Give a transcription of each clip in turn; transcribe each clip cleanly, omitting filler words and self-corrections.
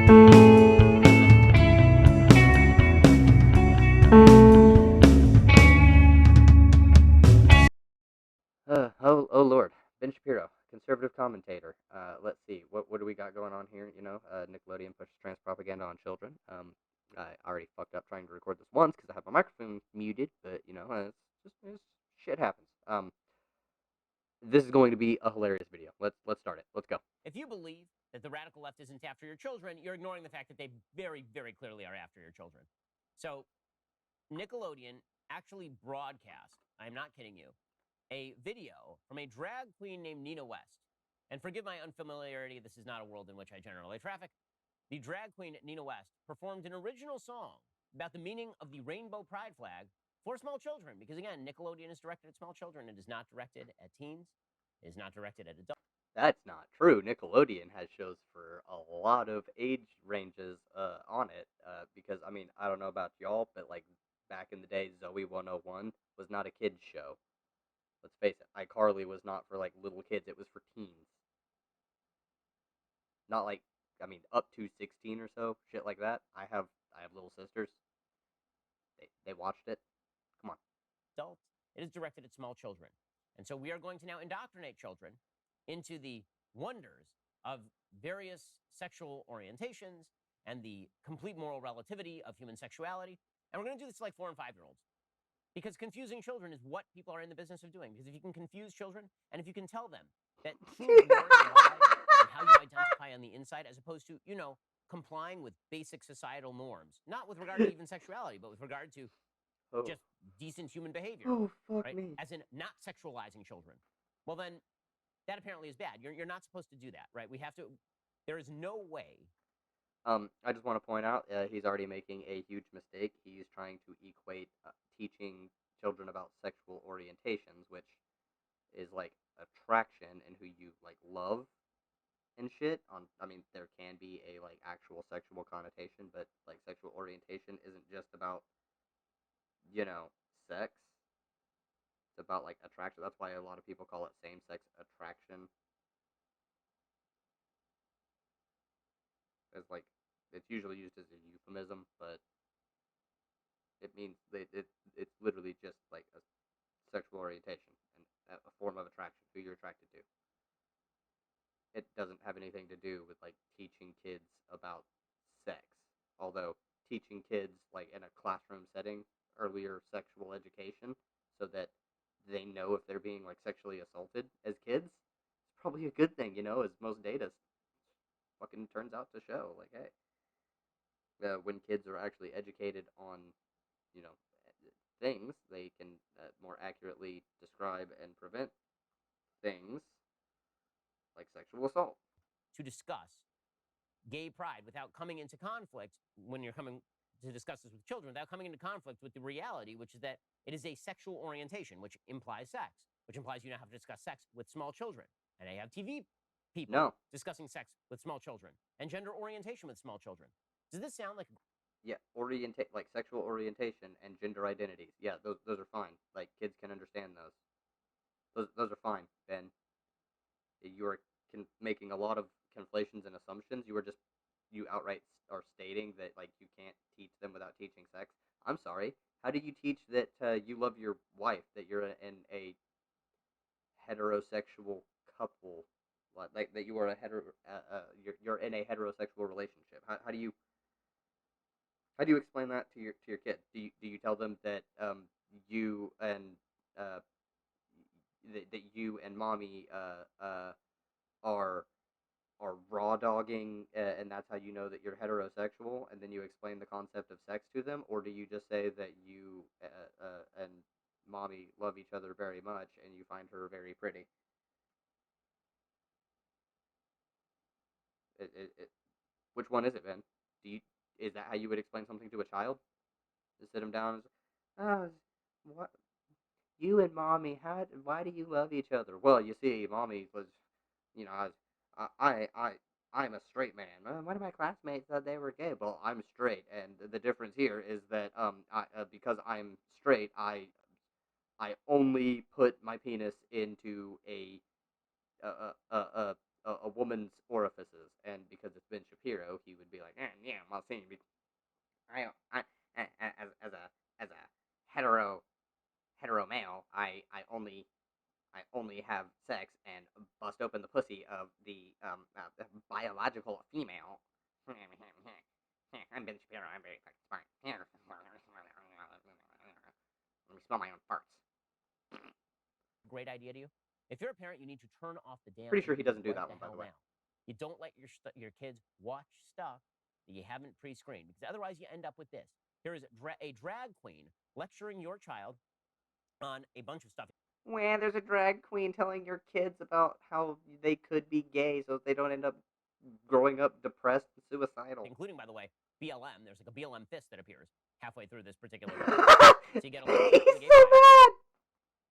Oh Lord, Ben Shapiro, conservative commentator. Let's see, what do we got going on here? Nickelodeon pushes trans propaganda on children. I already fucked up trying to record this once because I have my microphone muted, but it's shit happens. This is going to be a hilarious video. Let's start it. Let's go. If you believe that the radical left isn't after your children, you're ignoring the fact that they very, very clearly are after your children. So Nickelodeon actually broadcast, I'm not kidding you, a video from a drag queen named Nina West. And forgive my unfamiliarity, this is not a world in which I generally traffic. The drag queen Nina West performed an original song about the meaning of the rainbow pride flag for small children. Because again, Nickelodeon is directed at small children. It is not directed at teens. It is not directed at adults. That's not true. Nickelodeon has shows for a lot of age ranges on it. Because I mean, I don't know about y'all, but like back in the day, Zoe 101 was not a kids show. Let's face it, iCarly was not for like little kids; it was for teens. Not like, I mean, up to 16 or so, shit like that. I have little sisters. They watched it. Come on. Adults. It is directed at small children. And so we are going to now indoctrinate children into the wonders of various sexual orientations and the complete moral relativity of human sexuality. And we're going to do this to like 4 and 5-year-olds. Because confusing children is what people are in the business of doing. Because if you can confuse children, and if you can tell them that who you are and how you identify on the inside, as opposed to, complying with basic societal norms, not with regard to even sexuality, but with regard to just decent human behavior. Oh, fuck right? me. As in not sexualizing children. Well, then that apparently is bad. You're not supposed to do that, right? There is no way. I just want to point out he's already making a huge mistake. He's trying to equate teaching children about sexual orientations, which is like attraction and who you like love and shit. I mean, there can be a like actual sexual connotation, but like sexual orientation isn't just about sex. It's about like attraction. That's why a lot of people call it same-sex attraction. As like it's usually used as a euphemism, but it means it's literally just like a sexual orientation and a form of attraction, who you're attracted to. It doesn't have anything to do with like teaching kids about sex. Although teaching kids like in a classroom setting earlier sexual education so that they know if they're being like sexually assaulted as kids, it's probably a good thing, as most data fucking turns out to show. Like, hey, when kids are actually educated on, you know, things, they can more accurately describe and prevent things like sexual assault. To discuss gay pride without coming into conflict when you're coming to discuss this with children, without coming into conflict with the reality, which is that it is a sexual orientation, which implies sex, which implies you now have to discuss sex with small children. And I have TV people discussing sex with small children and gender orientation with small children. Does this sound like... Yeah, like sexual orientation and gender identities. Yeah, those are fine. Like, kids can understand those. Those are fine, Ben. You are making a lot of conflations and assumptions. You outright are stating that like you can't teach them without teaching sex. I'm sorry. How do you teach that you love your wife, that you're in a heterosexual couple, like that you are you're in a heterosexual relationship? How do you explain that to your kid? Do you tell them that you and uh, that you and mommy are raw dogging, and that's how you know that you're heterosexual, and then you explain the concept of sex to them? Or do you just say that you and mommy love each other very much and you find her very pretty? Which one is it, Ben? Is that how you would explain something to a child? To sit him down and say, oh, what? You and mommy, why do you love each other? Well, you see, mommy was, I was, I'm a straight man. One of my classmates said they were gay. Well, I'm straight, and the difference here is that because I'm straight, I only put my penis into a woman's orifices, and because it's Ben Shapiro, he would be like, well, see, I as a hetero male, I only have sex and bust open the pussy of the biological female. I'm Ben Shapiro. I'm very fucking smart. Let me smell my own farts. Great idea to you? If you're a parent, you need to turn off the damn Pretty sure he TV doesn't do right that the one, by hell the way. now. You don't let your kids watch stuff that you haven't pre-screened, because otherwise you end up with this. Here is a drag queen lecturing your child on a bunch of stuff, Well, there's a drag queen telling your kids about how they could be gay so they don't end up growing up depressed and suicidal. including, by the way, BLM. There's like a BLM fist that appears halfway through this particular video. So you get a lecture on the He's gay so pride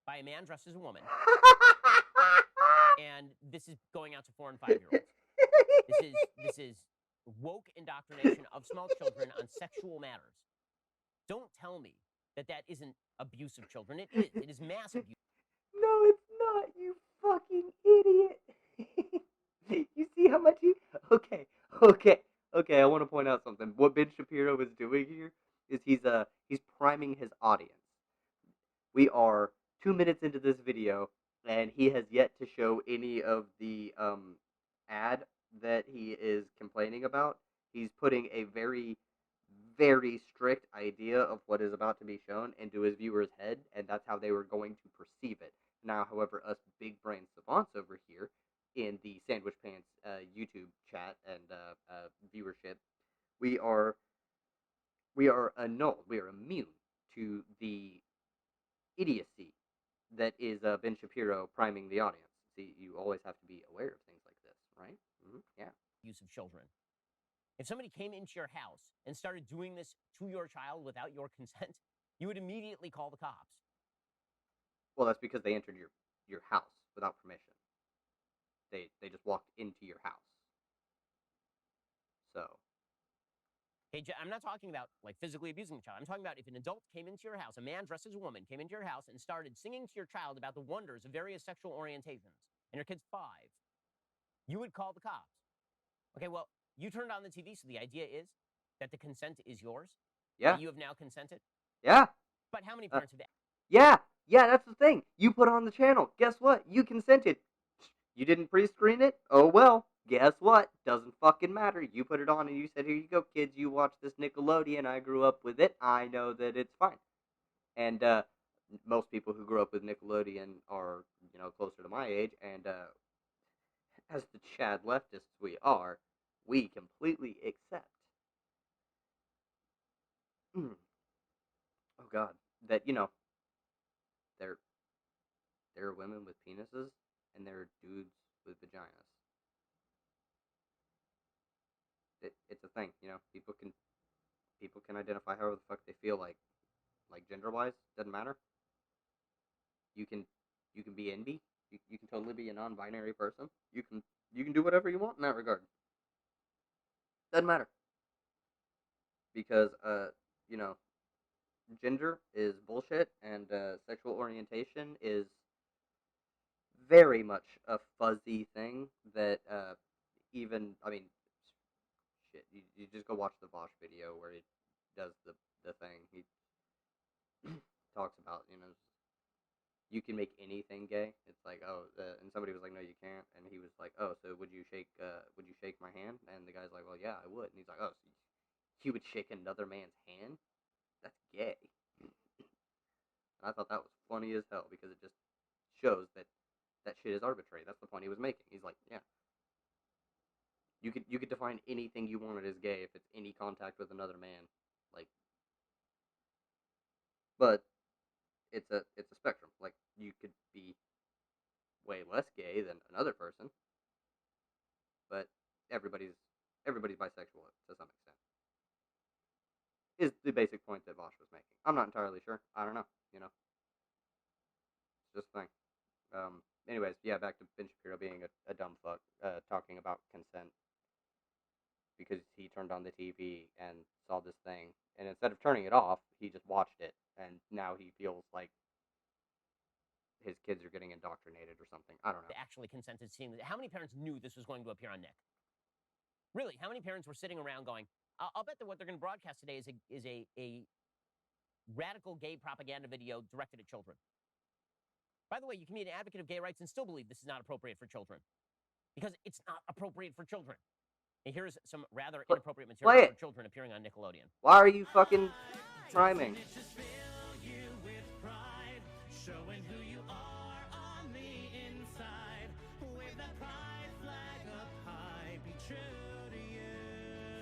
by a man dressed as a woman, bad. and this is going out to 4 and 5-year-olds. This is woke indoctrination of small children on sexual matters. Don't tell me that that isn't abuse of children. It is. It is mass abuse. No, it's not, you fucking idiot. You see how much he. Okay, okay. I want to point out something. What Ben Shapiro is doing here is he's priming his audience. We are 2 minutes into this video, and he has yet to show any of the ad that he is complaining about. He's putting a very, very strict idea of what is about to be shown into his viewer's head, and that's how they were going to perceive it. Now, however, us big brain savants over here in the Sandwich Pants YouTube chat and viewership, we are annulled. We are immune to the idiocy that is Ben Shapiro priming the audience. See, you always have to be aware of things like this, right? Yeah. Use of children. If somebody came into your house and started doing this to your child without your consent, you would immediately call the cops. Well, that's because they entered your house without permission. They just walked into your house. So. Okay, I'm not talking about like physically abusing the child. I'm talking about if an adult came into your house, a man dressed as a woman came into your house and started singing to your child about the wonders of various sexual orientations, and your kid's 5, you would call the cops. Okay, well, you turned on the TV, so the idea is that the consent is yours. Yeah. That you have now consented. Yeah. But how many parents have? Yeah. That's the thing. You put on the channel. Guess what? You consented. You didn't pre-screen it? Oh well. Guess what? Doesn't fucking matter. You put it on and you said, "Here you go, kids. You watch this Nickelodeon. I grew up with it. I know that it's fine." And most people who grew up with Nickelodeon are, closer to my age. And as the Chad leftists we are, we completely accept. Oh God, that there there are women with penises and there are dudes with vaginas. It's a thing. People can identify however the fuck they feel like gender wise. Doesn't matter. You can you can be NB. You can totally be a non-binary person. You can do whatever you want in that regard. Doesn't matter because you know gender is bullshit and sexual orientation is very much a fuzzy thing that even I mean shit you just go watch the Bosch video where he does the thing he talks about you can make anything gay. It's like and somebody was like no you can't and he was like oh so would you shake my hand and the guy's like well yeah I would and he's like oh so you would shake another man's hand that's gay and I thought that was funny as hell because it just shows that shit is arbitrary. That's the point he was making. He's like, yeah, you could define anything you wanted as gay if it's any contact with another man, like, but it's a spectrum. Like you could be way less gay than another person, but everybody's everybody's bisexual to some extent. Is the basic point that Vosh was making. I'm not entirely sure. I don't know. It's just a thing. Anyways, yeah, back to Ben Shapiro being a dumb fuck, talking about consent because he turned on the TV and saw this thing, and instead of turning it off, he just watched it, and now he feels like his kids are getting indoctrinated or something. I don't know. Actually consented seeing this. How many parents knew this was going to appear on Nick? Really, how many parents were sitting around going, I'll bet that what they're going to broadcast today is a radical gay propaganda video directed at children. By the way, you can be an advocate of gay rights and still believe this is not appropriate for children, because it's not appropriate for children. And here's some rather inappropriate Play material it. for children appearing on Nickelodeon. Why are you fucking rhyming? Showing who you are on the inside. Wave that pride flag up high. Be true to you.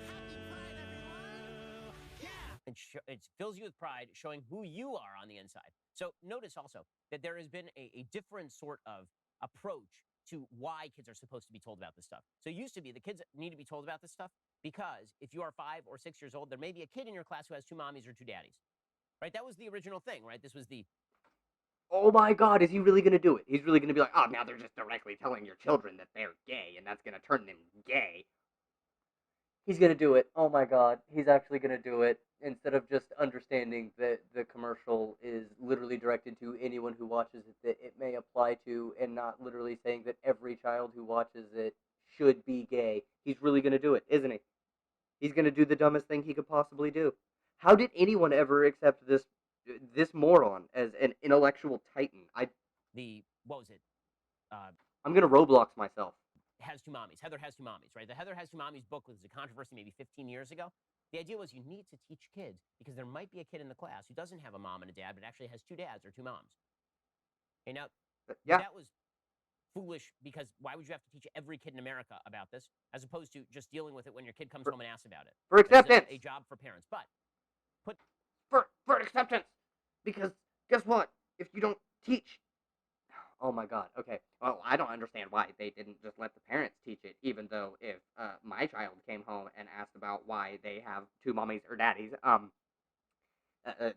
Happy Pride, everyone! Yeah! It fills you with pride, showing who you are on the inside. So notice also that there has been a different sort of approach to why kids are supposed to be told about this stuff. So it used to be the kids need to be told about this stuff because if you are 5 or 6 years old, there may be a kid in your class who has 2 mommies or 2 daddies. Right? That was the original thing, right? This was the Oh my god, is he really gonna do it? He's really gonna be like, oh, now they're just directly telling your children that they're gay, and that's gonna turn them gay. He's gonna do it. Oh my god, he's actually gonna do it. Instead of just understanding that the commercial is literally directed to anyone who watches it that it may apply to, and not literally saying that every child who watches it should be gay. He's really gonna do it, isn't he? He's gonna do the dumbest thing he could possibly do. How did anyone ever accept this moron as an intellectual titan? what was it? I'm gonna Roblox myself. Has 2 mommies. Heather Has 2 Mommies, right? The Heather Has 2 Mommies book was a controversy maybe 15 years ago. The idea was you need to teach kids because there might be a kid in the class who doesn't have a mom and a dad, but actually has 2 dads or 2 moms. And now, Yeah, that was foolish because why would you have to teach every kid in America about this as opposed to just dealing with it when your kid comes home and asks about it? for This is acceptance. a job for parents. But For acceptance. Because guess what? If you don't teach, oh my god. Okay. Well, I don't understand why they didn't just let the parents teach it. Even though if my child came home and asked about why they have 2 mommies or daddies,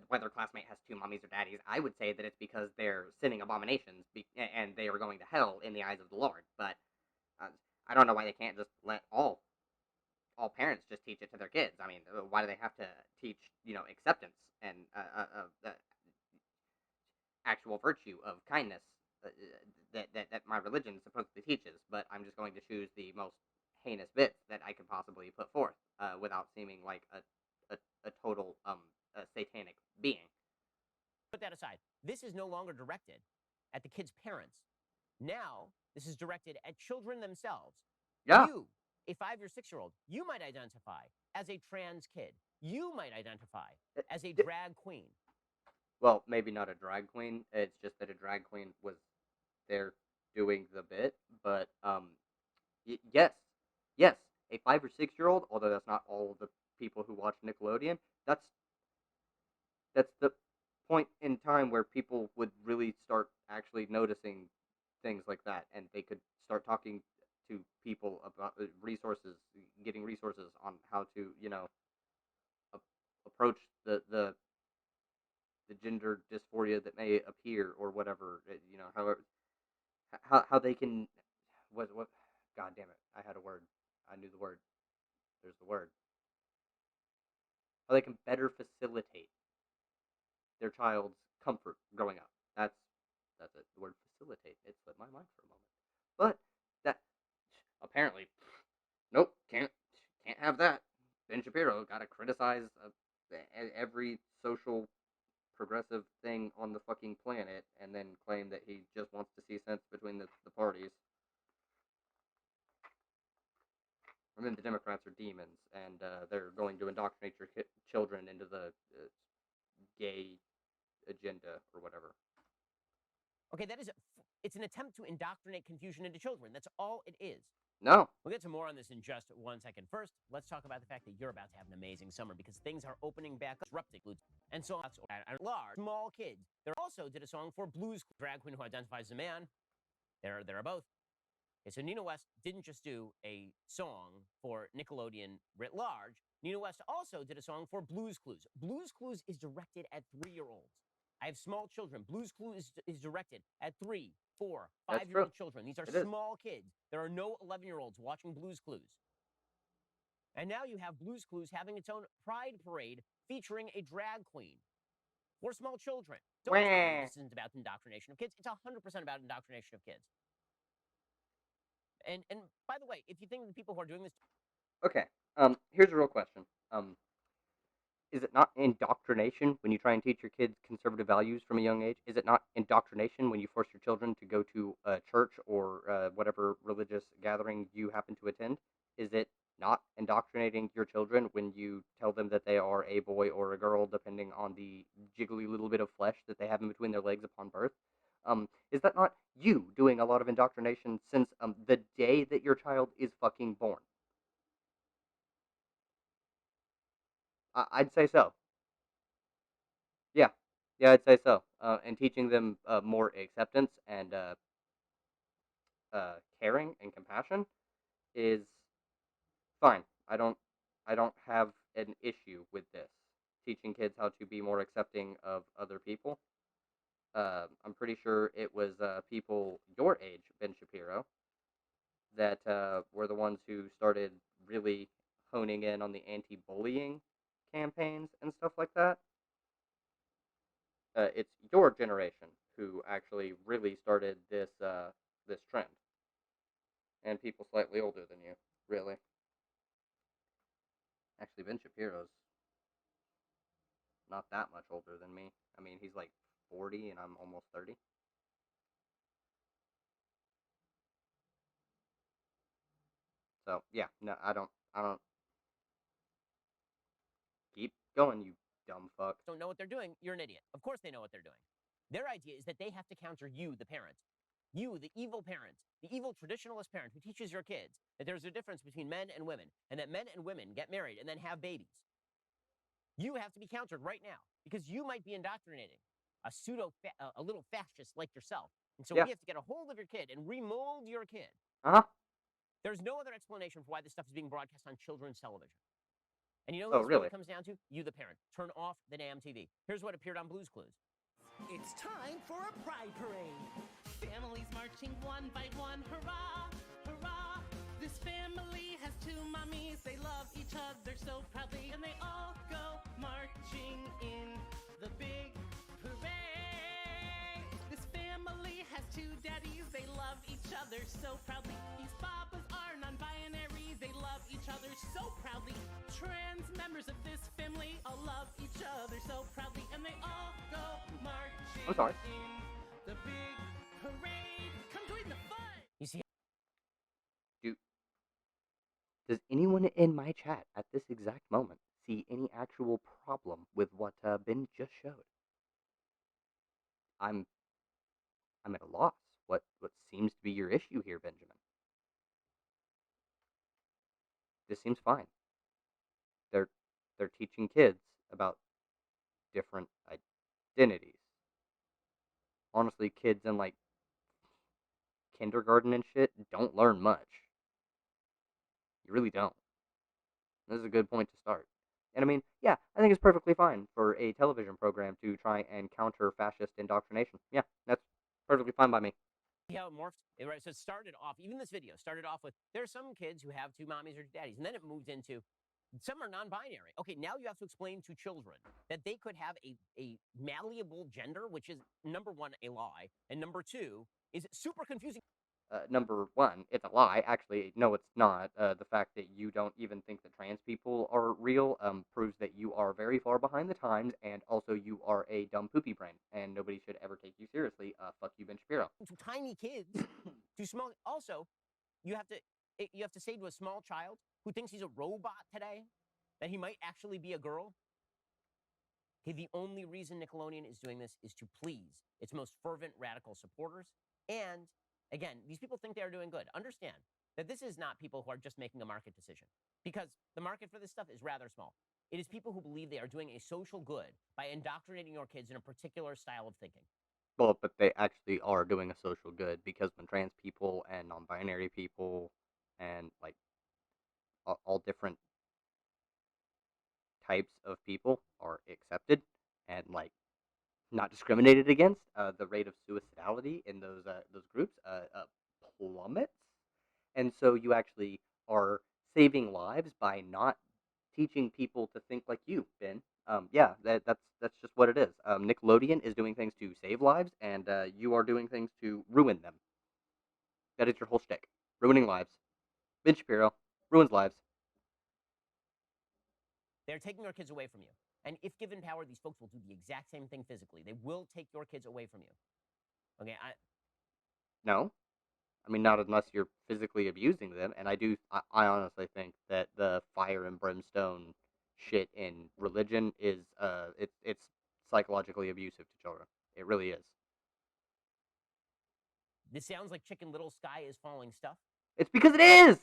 whether classmate has 2 mommies or daddies, I would say that it's because they're sinning abominations and they are going to hell in the eyes of the Lord. But uh, I don't know why they can't just let all parents just teach it to their kids. I mean, why do they have to teach acceptance and actual virtue of kindness that my religion supposedly teaches? But I'm just going to choose the most heinous bits that I could possibly put forth without seeming like a total satanic being. put that aside. This is no longer directed at the kids' parents. Now, this is directed at children themselves. Yeah. You, a 5 or 6-year-old, you might identify as a trans kid. You might identify as a drag queen. Well, maybe not a drag queen. It's just that a drag queen was there doing the bit. But yes, a 5 or 6-year-old. Although that's not all the people who watch Nickelodeon. That's the point in time where people would really start actually noticing things like that, and they could start talking to people about resources, getting resources on how to approach the gender dysphoria that may appear or whatever. However, how they can what god damn it, I had a word, I knew the word, there's the word, how they can better facilitate their child's comfort growing up. That's it, the word facilitate. It slipped my mind for a moment, but that apparently, nope, can't have that. Ben Shapiro got to criticize every social progressive thing on the fucking planet and then claim that he just wants to see sense between the parties. I mean, the Democrats are demons, and they're going to indoctrinate your children into the gay agenda or whatever. Okay, it's an attempt to indoctrinate confusion into children. That's all it is. No. We'll get to more on this in just 1 second. First, let's talk about the fact that you're about to have an amazing summer because things are opening back up, disrupting and so at large, small kids. They also did a song for blues drag queen who identifies as a man. There are both. Okay, so Nina West didn't just do a song for Nickelodeon writ large. Nina West also did a song for Blues Clues. Blues Clues is directed at 3-year-olds. I have small children. Blues Clues is directed at 3, 4, 5-year-old children. These are small kids. There are no 11-year-olds watching Blues Clues. And now you have Blues Clues having its own pride parade featuring a drag queen for small children. Don't tell me this isn't about indoctrination of kids. It's 100% about indoctrination of kids. And by the way, if you think the people who are doing this... Okay. Here's a real question. Is it not indoctrination when you try and teach your kids conservative values from a young age? Is it not indoctrination when you force your children to go to a church or whatever religious gathering you happen to attend? Is it not indoctrinating your children when you tell them that they are a boy or a girl, depending on the jiggly little bit of flesh that they have in between their legs upon birth? Is that not you doing a lot of indoctrination since the day that your child is fucking born? I'd say so. Yeah, yeah, I'd say so. And teaching them more acceptance and caring and compassion is fine. I don't have an issue with this. Teaching kids how to be more accepting of other people. I'm pretty sure it was people your age, Ben Shapiro, that were the ones who started really honing in on the anti-bullying campaigns and stuff like that. It's your generation who actually really started this trend, and people slightly older than you, really. Actually, Ben Shapiro's not that much older than me. I mean, he's like 40, and I'm almost 30. So yeah, no, I don't. Keep going, you dumb fuck. Don't know what they're doing, you're an idiot. Of course they know what they're doing. Their idea is that they have to counter you, the parent. You, the evil parent, the evil traditionalist parent who teaches your kids that there's a difference between men and women, and that men and women get married and then have babies. You have to be countered right now because you might be indoctrinating a little fascist like yourself. And so Yeah. we have to get a hold of your kid and remold your kid. Uh huh. There's no other explanation for why this stuff is being broadcast on children's television. And you know who Oh this really? really comes down to? You, the parent. Turn off the damn TV. Here's what appeared on Blue's Clues. It's time for a pride parade. Families marching one by one. Hurrah, hurrah. This family has two mommies. They love each other so proudly. And they all go marching in the big parade. This family has two daddies. They love each other so proudly. These babas are non-binary. They love each other so proudly. Trans members of this family all love each other so proudly. And they all go marching I'm sorry. in the big parade. Come join the fun. You see, Do Does anyone in my chat at this exact moment see any actual problem with what Ben just showed? I'm I'm at a loss. What seems to be your issue here, Benjamin? This seems fine. They're they're teaching kids about different identities. Honestly, kids in like kindergarten and shit don't learn much. You really don't. This is a good point to start. And I mean, yeah, I think it's perfectly fine for a television program to try and counter fascist indoctrination. Yeah, that's perfectly fine by me. see how it morphed? Right, so it started off, even this video started off with, there are some kids who have two mommies or two daddies. And then it moved into, some are non-binary. Okay, now you have to explain to children that they could have a malleable gender, which is, number one, a lie. And number two, is super confusing. Number one, it's a lie. Actually, no, it's not. The fact that you don't even think that trans people are real proves that you are very far behind the times, and also you are a dumb poopy brain, and nobody should ever take you seriously. Fuck you, Ben Shapiro. To tiny kids, to small. Also, you have to you have to say to a small child who thinks he's a robot today that he might actually be a girl. Okay, the only reason Nickelodeon is doing this is to please its most fervent radical supporters. And again, these people think they are doing good. Understand that this is not people who are just making a market decision, because the market for this stuff is rather small. It is people who believe they are doing a social good by indoctrinating your kids in a particular style of thinking. Well, but they actually are doing a social good because when trans people and non-binary people and like all different types of people are accepted and like not discriminated against, the rate of suicidality in those groups plummets, and so you actually are saving lives by not teaching people to think like you, Ben. Yeah, that's just what it is. Nickelodeon is doing things to save lives, and you are doing things to ruin them. That is your whole shtick, ruining lives. Ben Shapiro ruins lives. They're taking our kids away from you. And if given power, these folks will do the exact same thing physically. They will take your kids away from you. Okay, No, I mean not unless you're physically abusing them. And I honestly think that the fire and brimstone shit in religion is it's psychologically abusive to children. It really is. this sounds like Chicken Little sky is falling stuff, It's because it is.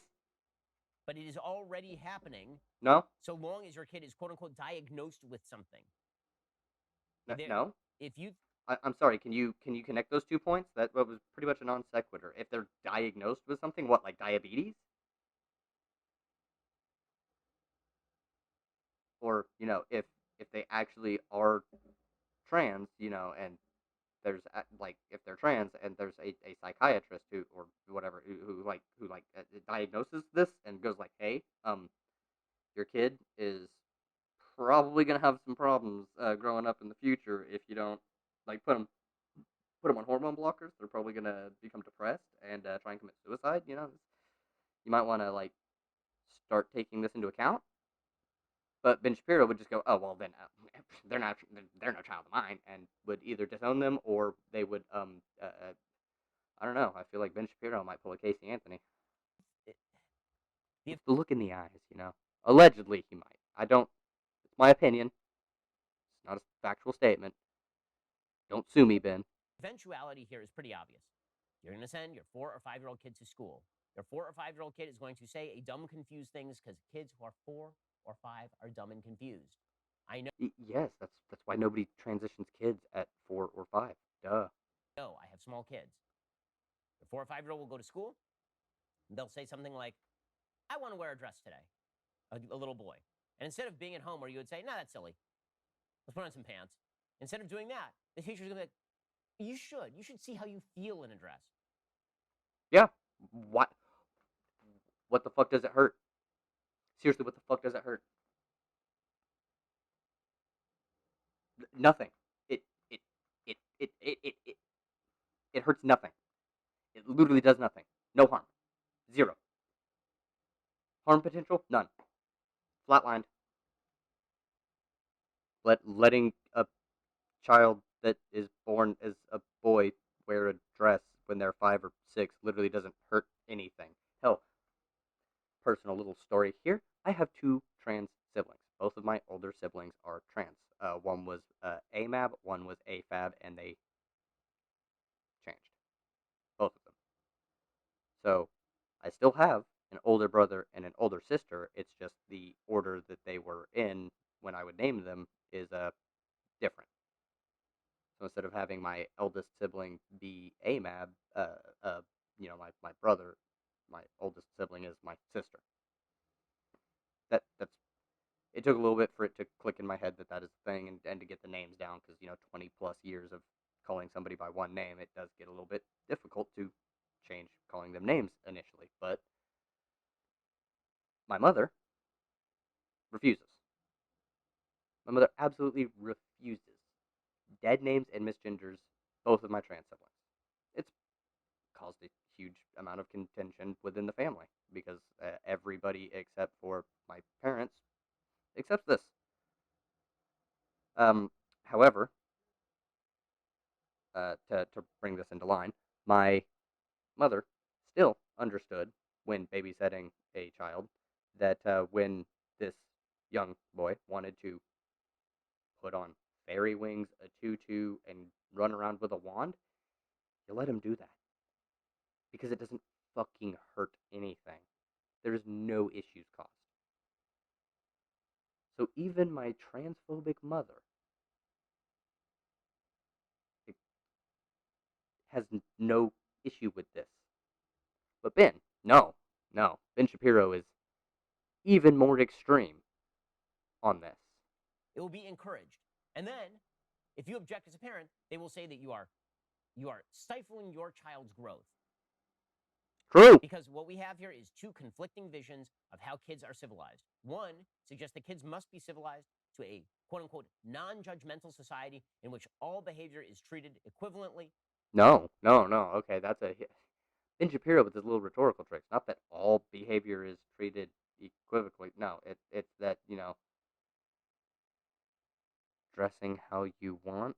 but it is already happening No, so long as your kid is quote unquote diagnosed with something. There, no. if you I'm sorry. Can you connect those 2 points? That was pretty much a non sequitur. If they're diagnosed with something, what, like diabetes, or if they actually are trans, and there's like if they're trans and there's a psychiatrist who or whatever who diagnoses this and goes like, hey, your kid is probably gonna have some problems growing up in the future if you don't like put them on hormone blockers. They're probably gonna become depressed and try and commit suicide. You might want to like start taking this into account. But Ben Shapiro would just go, oh well, then they're no child of mine, and would either disown them or they would I don't know. I feel like Ben Shapiro might pull a Casey Anthony. the It's the look in the eyes, Allegedly, he might. I don't. It's my opinion. It's not a factual statement. Don't sue me, Ben. eventuality here is pretty obvious. You're going to send your 4 or 5-year-old kid to school. Your 4 or 5-year-old kid is going to say a dumb, confused things because kids who are 4 or 5 are dumb and confused. I Yes, that's why nobody transitions kids at 4 or 5. Duh. know I have small kids. The 4 or 5-year-old will go to school. And they'll say something like, I want to wear a dress today, a little boy. And instead of being at home where you would say, no, that's silly. Let's put on some pants. Instead of doing that, the teacher's going to be like, you should. You should see how you feel in a dress. Yeah. What? What the fuck does it hurt? Seriously, what the fuck does it hurt? Nothing. It it it it it it it, it hurts nothing. It literally does nothing. No harm. Zero. Harm potential? None. Flatlined. Letting a child that is born as a boy wear a dress when they're 5 or 6 literally doesn't hurt anything. Hell, personal little story here. I have 2 trans siblings. Both of my older siblings are trans. One was AMAB, one was AFAB, and they changed. Both of them. So I still have an older brother and an older sister. It's just the order that they were in when I would name them is different. So instead of having my eldest sibling be AMAB, my brother, my oldest sibling is my sister. That's it took a little bit for it to click in my head that that is a thing and to get the names down because 20 plus years of calling somebody by one name, it does get a little bit difficult to change calling them names initially. But my mother refuses. My mother absolutely refuses. Dead names and misgenders both of my trans siblings. It's caused a huge amount of contention within the family because everybody except for my parents accepts this. However, to bring this into line, my mother still understood when babysitting a child that when this young boy wanted to put on fairy wings, a tutu, and run around with a wand, you let him do that because it doesn't fucking hurt anything. There is no issues caused. So even my transphobic mother has no issue with this. But Ben, no, no. Ben Shapiro is even more extreme on this. It will be encouraged. And then, if you object as a parent, they will say that you are stifling your child's growth. True. Because what we have here is 2 conflicting visions of how kids are civilized. One suggests that kids must be civilized to a quote unquote non judgmental society in which all behavior is treated equivalently. No, no, no. Okay, that's a Ben Shapiro with his little rhetorical tricks. Not that all behavior is treated equivocally. No, it's that dressing how you want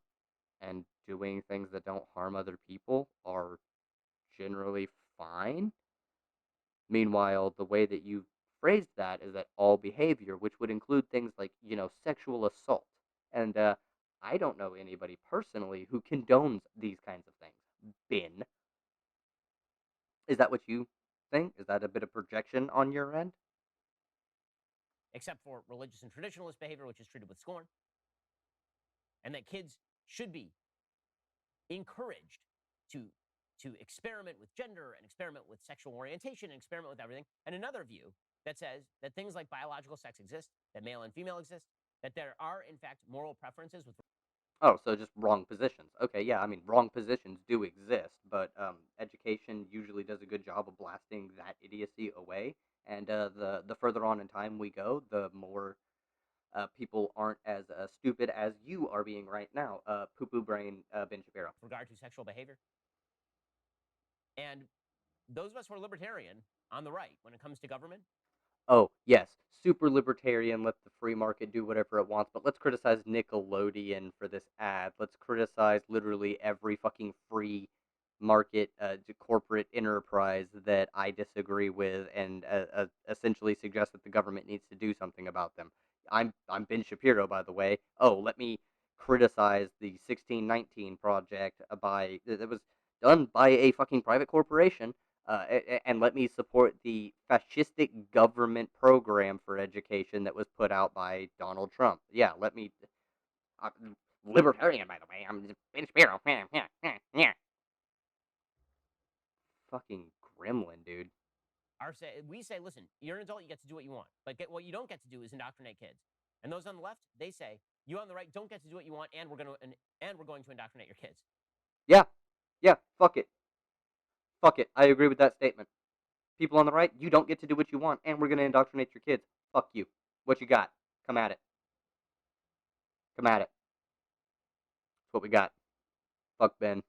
and doing things that don't harm other people are generally fine. Meanwhile, the way that you phrased that is that all behavior, which would include things like, sexual assault. And I don't know anybody personally who condones these kinds of things. Ben, is that what you think? Is that a bit of projection on your end? Except for religious and traditionalist behavior, which is treated with scorn, and that kids should be encouraged to experiment with gender and experiment with sexual orientation and experiment with everything. And another view that says that things like biological sex exist, that male and female exist, that there are in fact moral preferences with. Oh, so just wrong positions. Okay, yeah, I mean, wrong positions do exist, but education usually does a good job of blasting that idiocy away. And the further on in time we go, the more people aren't as stupid as you are being right now. Poo poo brain Ben Shapiro. Regard to sexual behavior. And those of us who are libertarian on the right, when it comes to government, Oh, yes, super libertarian, let the free market do whatever it wants, but let's criticize Nickelodeon for this ad. Let's criticize literally every fucking free market corporate enterprise that I disagree with and essentially suggest that the government needs to do something about them. I'm Ben Shapiro, by the way. Oh, let me criticize the 1619 project that was done by a fucking private corporation, and let me support the fascistic government program for education that was put out by Donald Trump. Yeah, let me. I'm libertarian, by the way. I'm Ben Shapiro. Yeah. Fucking gremlin, dude. we say, listen, you're an adult, you get to do what you want. But what you don't get to do is indoctrinate kids. And those on the left, they say, you on the right don't get to do what you want, and we're going to indoctrinate your kids. Yeah, yeah. Fuck it. Fuck it. I agree with that statement. People on the right, you don't get to do what you want, and we're gonna indoctrinate your kids. Fuck you. What you got? Come at it. Come at it. That's what we got. Fuck Ben.